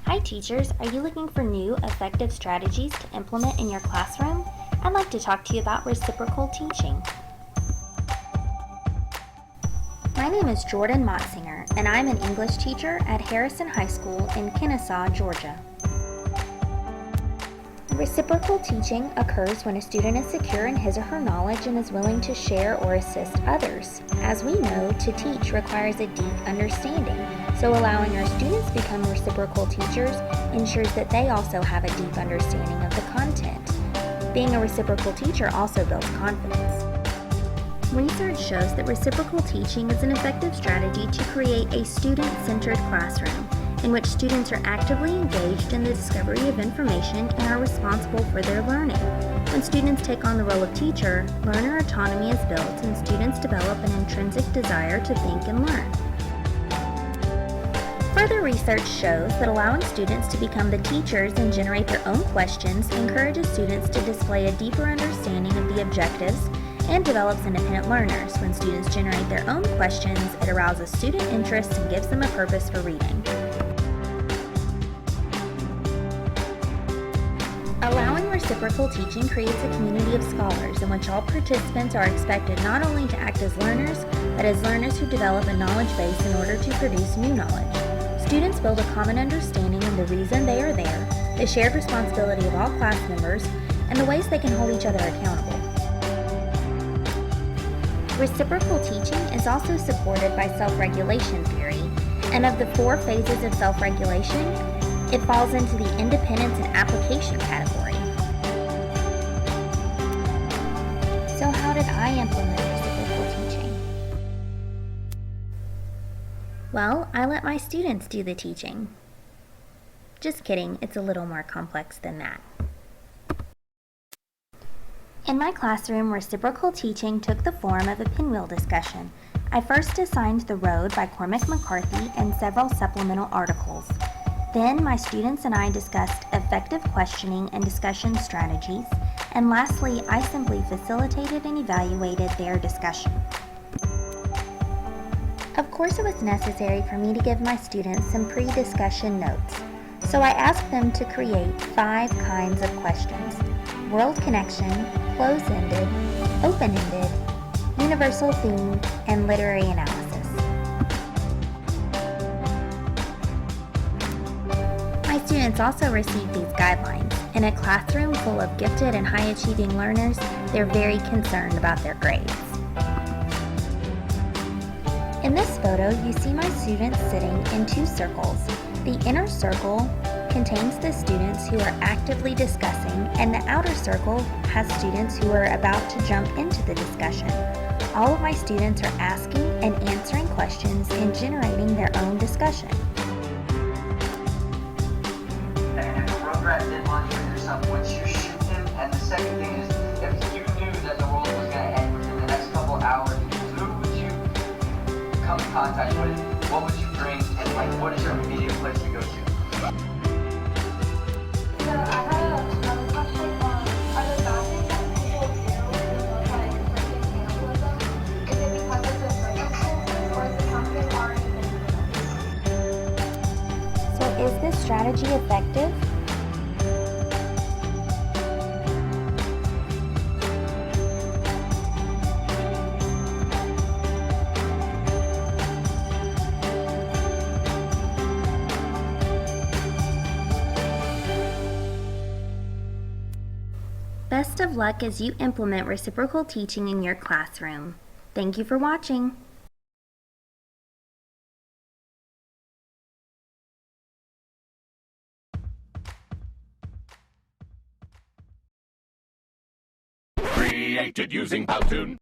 Hi teachers, are you looking for new, effective strategies to implement in your classroom? I'd like to talk to you about reciprocal teaching. My name is Jordan Motsinger, and I'm an English teacher at Harrison High School in Kennesaw, Georgia. Reciprocal teaching occurs when a student is secure in his or her knowledge and is willing to share or assist others. As we know, to teach requires a deep understanding, so allowing our students to become reciprocal teachers ensures that they also have a deep understanding of the content. Being a reciprocal teacher also builds confidence. Research shows that reciprocal teaching is an effective strategy to create a student-centered classroom in which students are actively engaged in the discovery of information and are responsible for their learning. When students take on the role of teacher, learner autonomy is built and students develop an intrinsic desire to think and learn. Further research shows that allowing students to become the teachers and generate their own questions encourages students to display a deeper understanding of the objectives and develops independent learners. When students generate their own questions, it arouses student interest and gives them a purpose for reading. Allowing reciprocal teaching creates a community of scholars in which all participants are expected not only to act as learners, but as learners who develop a knowledge base in order to produce new knowledge. Students build a common understanding of the reason they are there, the shared responsibility of all class members, and the ways they can hold each other accountable. Reciprocal teaching is also supported by self-regulation theory, and of the 4 phases of self-regulation, it falls into the independence and application category. So how did I implement reciprocal teaching? Well, I let my students do the teaching. Just kidding, it's a little more complex than that. In my classroom, reciprocal teaching took the form of a pinwheel discussion. I first assigned The Road by Cormac McCarthy and several supplemental articles. Then my students and I discussed effective questioning and discussion strategies, and lastly, I simply facilitated and evaluated their discussion. Of course, it was necessary for me to give my students some pre-discussion notes, so I asked them to create 5 kinds of questions: world connection, close-ended, open-ended, universal theme, and literary analysis. My students also received these guidelines. In a classroom full of gifted and high-achieving learners, they're very concerned about their grades. In this photo, you see my students sitting in 2 circles. The inner circle contains the students who are actively discussing, and the outer circle has students who are about to jump into the discussion. All of my students are asking and answering questions and generating their own discussion. Did lunch with yourself once you shoot him, and the second thing is, if you knew that the world was going to end within the next couple hours, who would you come in contact with? What would you bring? And what is your immediate place to go to? So I have another question. Are the bad things that people do in cannibalism, is it because of the circumstances, or is it something already been proven? So is this strategy effective? Best of luck as you implement reciprocal teaching in your classroom. Thank you for watching. Created using Powtoon.